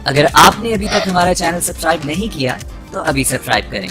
अगर आपने अभी तक हमारा चैनल सब्सक्राइब नहीं किया तो अभी सब्सक्राइब करें।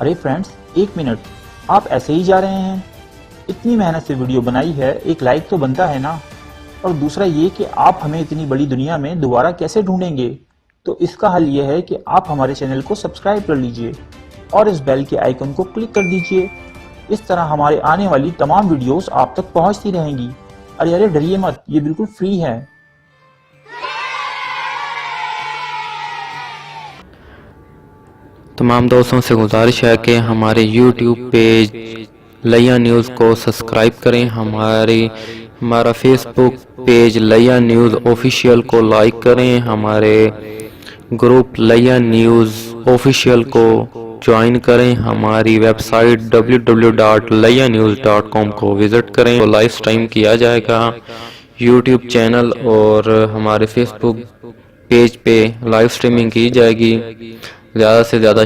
अरे फ्रेंड्स, एक मिनट, आप ऐसे ही जा रहे हैं? इतनी मेहनत से वीडियो बनाई है, एक लाइक तो बनता है ना। और दूसरा ये कि आप हमें इतनी बड़ी दुनिया में दोबारा कैसे ढूंढेंगे? तो इसका हल ये है कि आप हमारे चैनल को सब्सक्राइब कर लीजिए और इस बेल के आइकन को क्लिक कर दीजिए। इस तरह हमारे आने वाली तमाम वीडियोस आप तक पहुंचती रहेंगी। अरे डरिए मत, ये बिल्कुल फ्री है। तमाम दोस्तों से गुजारिश है कि हमारे YouTube पेज लिया न्यूज़ को सब्सक्राइब करें, हमारा Facebook पेज लिया न्यूज़ ऑफिशियल को लाइक करें, हमारे ग्रुप लिया न्यूज़ ऑफिशियल को ज्वाइन करें, हमारी वेबसाइट www.lianews.com को विज़िट करें। तो लाइव स्ट्रीम किया जाएगा YouTube चैनल और हमारे Facebook पेज पे लाइव स्ट्रीमिंग की जाएगी। ज़्यादा से ज़्यादा